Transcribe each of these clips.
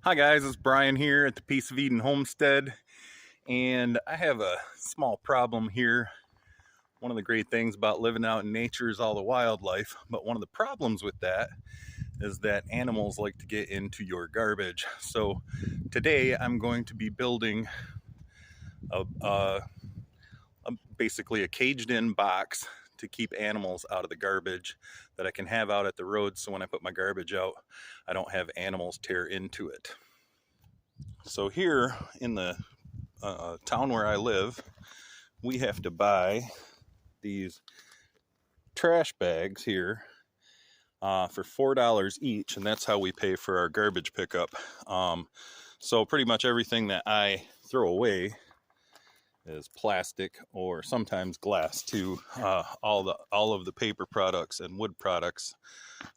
Hi guys, it's Brian here at the Peace of Eden Homestead, and I have a small problem here. One of the great things about living out in nature is all the wildlife, but one of the problems with that is that animals like to get into your garbage. So today I'm going to be building basically a caged-in box to keep animals out of the garbage that I can have out at the road, so when I put my garbage out, I don't have animals tear into it. So here in the town where I live, we have to buy these trash bags here for $4 each, and that's how we pay for our garbage pickup. So pretty much everything that I throw away is plastic or sometimes glass too. All of the paper products and wood products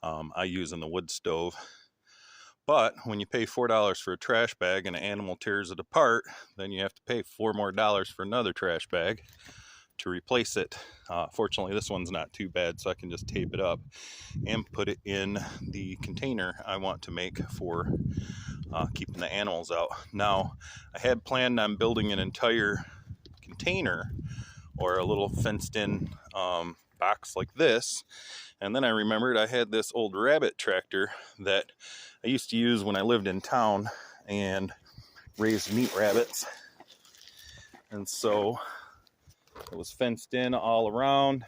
I use in the wood stove. But when you pay $4 for a trash bag and an animal tears it apart, then you have to pay $4 more for another trash bag to replace it. Fortunately, this one's not too bad, so I can just tape it up and put it in the container I want to make for keeping the animals out. Now, I had planned on building an entire container or a little fenced-in box like this, and then I remembered I had this old rabbit tractor that I used to use when I lived in town and raised meat rabbits, and so it was fenced in all around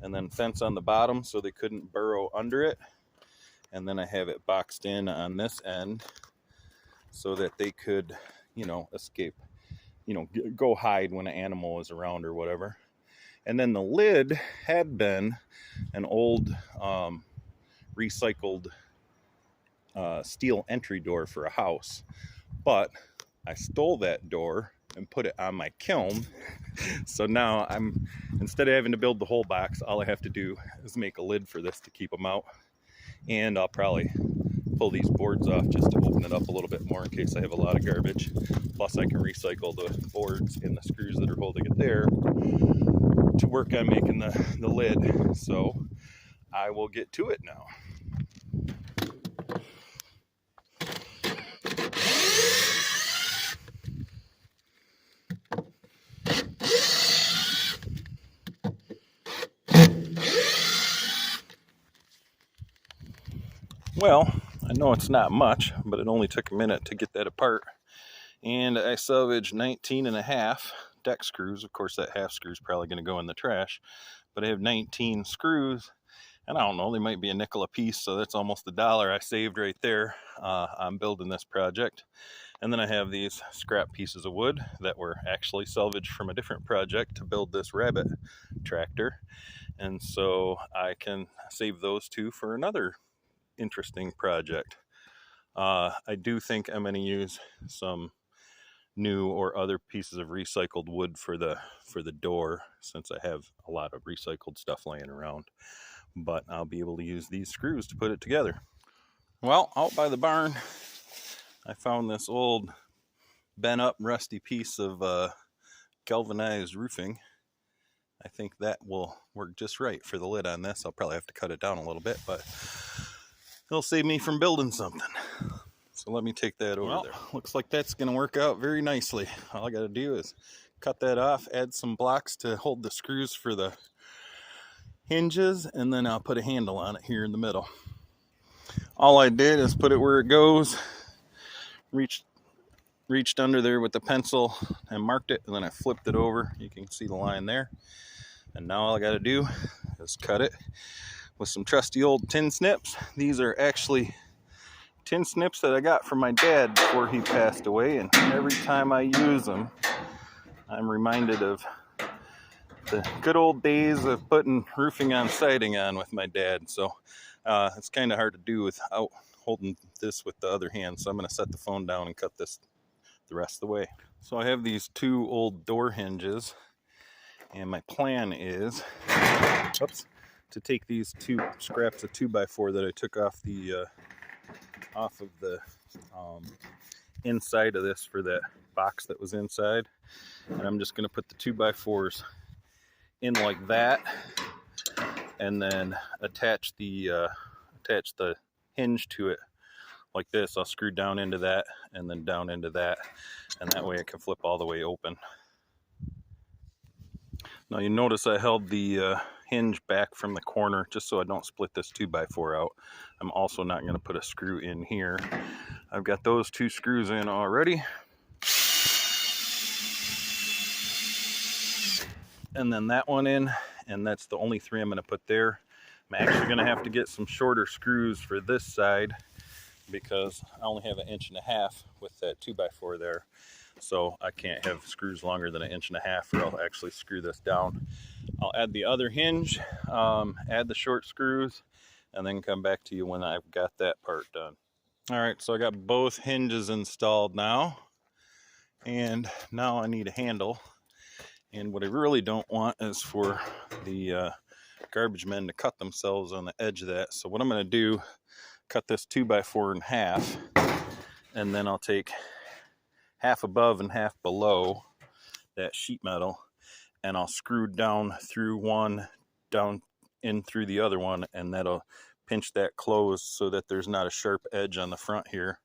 and then fence on the bottom so they couldn't burrow under it, and then I have it boxed in on this end so that they could, escape, go hide when an animal is around or whatever. And then the lid had been an old recycled steel entry door for a house, but I stole that door and put it on my kiln. So now instead of having to build the whole box, all I have to do is make a lid for this to keep them out. And I'll probably pull these boards off just to open it up a little bit more in case I have a lot of garbage. Plus I can recycle the boards and the screws that are holding it there to work on making the lid. So I will get to it now. Well, I know it's not much, but it only took a minute to get that apart. And I salvaged 19 and a half deck screws. Of course, that half screw is probably going to go in the trash, but I have 19 screws, and I don't know, they might be a nickel a piece, so that's almost $1 I saved right there on building this project. And then I have these scrap pieces of wood that were actually salvaged from a different project to build this rabbit tractor, and so I can save those two for another interesting project. I do think I'm going to use some new or other pieces of recycled wood for the door, since I have a lot of recycled stuff laying around, but I'll be able to use these screws to put it together. Well, out by the barn I found this old bent up rusty piece of galvanized roofing. I think that will work just right for the lid on this. I'll probably have to cut it down a little bit, but it'll save me from building something. So let me take that over there. Looks like that's going to work out very nicely. All I got to do is cut that off, add some blocks to hold the screws for the hinges, and then I'll put a handle on it here in the middle. All I did is put it where it goes, reached under there with the pencil and marked it, and then I flipped it over. You can see the line there. And now all I got to do is cut it with some trusty old tin snips. These are actually tin snips that I got from my dad before he passed away, and every time I use them, I'm reminded of the good old days of putting roofing on siding on with my dad. So it's kind of hard to do without holding this with the other hand, so I'm going to set the phone down and cut this the rest of the way. So I have these two old door hinges, and my plan is to take these two scraps of 2x4 that I took off of the inside of this for that box that was inside, and I'm just going to put the 2x4s in like that, and then attach the hinge to it like this, I'll screw down into that and then down into that, and that way it can flip all the way open. Now you notice I held the hinge back from the corner just so I don't split this 2x4 out. I'm also not going to put a screw in here. I've got those 2 screws in already. And then that one in, and that's the only 3 I'm going to put there. I'm actually going to have to get some shorter screws for this side because I only have 1.5 inches with that 2x4 there. So I can't have screws longer than 1.5 inches, or I'll actually screw this down. I'll add the other hinge, add the short screws, and then come back to you when I've got that part done. All right, so I got both hinges installed now, and now I need a handle. And what I really don't want is for the garbage men to cut themselves on the edge of that. So what I'm going to do, cut this 2x4 in half, and then I'll take half above and half below that sheet metal, and I'll screw down through one, down in through the other one, and that'll pinch that closed so that there's not a sharp edge on the front here.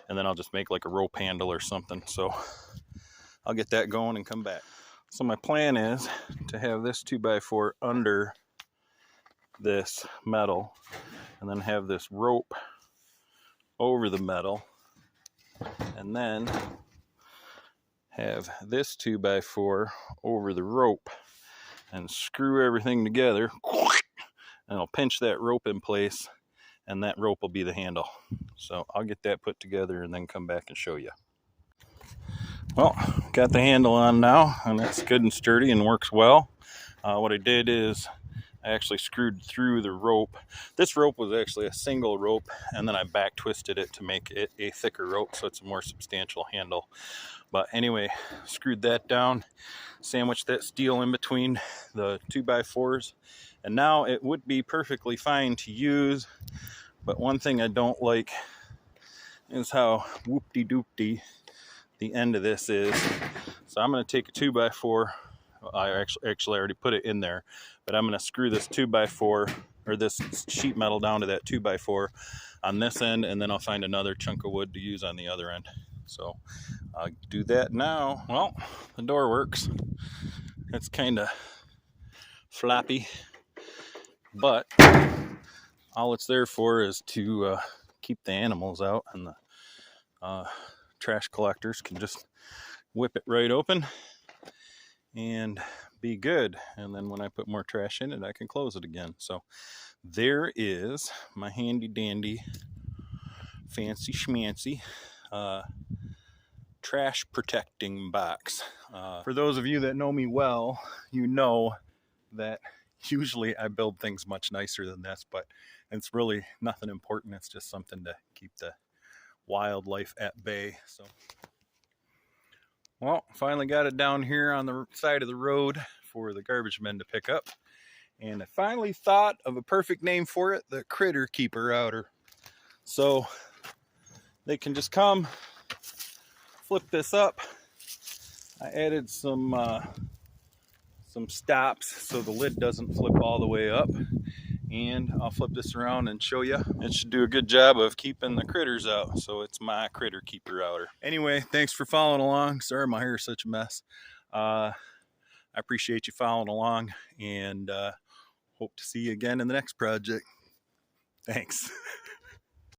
And then I'll just make like a rope handle or something. So I'll get that going and come back. So my plan is to have this 2x4 under this metal, and then have this rope over the metal, and then have this 2x4 over the rope, and screw everything together, and I'll pinch that rope in place, and that rope will be the handle. So I'll get that put together and then come back and show you. Well, got the handle on now, and that's good and sturdy and works well. What I did is I actually screwed through the rope. This rope was actually a single rope, and then I back twisted it to make it a thicker rope so it's a more substantial handle. But anyway, screwed that down, sandwiched that steel in between the 2x4s, and now it would be perfectly fine to use. But one thing I don't like is how whoop-de-doop-de the end of this is. So I'm going to take a 2x4. I actually already put it in there, but I'm going to screw this 2x4 or this sheet metal down to that 2x4 on this end, and then I'll find another chunk of wood to use on the other end. So I'll do that now. Well, the door works. It's kind of floppy, but all it's there for is to keep the animals out, and the trash collectors can just whip it right open and be good. And then when I put more trash in it, I can close it again. So there is my handy dandy fancy schmancy trash protecting box. For those of you that know me well, you know that usually I build things much nicer than this, but it's really nothing important. It's just something to keep the wildlife at bay. So, well, finally got it down here on the side of the road for the garbage men to pick up. And I finally thought of a perfect name for it, the Critter Keeper Outer. So they can just come, flip this up. I added some stops so the lid doesn't flip all the way up. And I'll flip this around and show you. It should do a good job of keeping the critters out. So it's my Critter Keeper Outer. Anyway, thanks for following along. Sorry my hair is such a mess. I appreciate you following along, and hope to see you again in the next project. Thanks.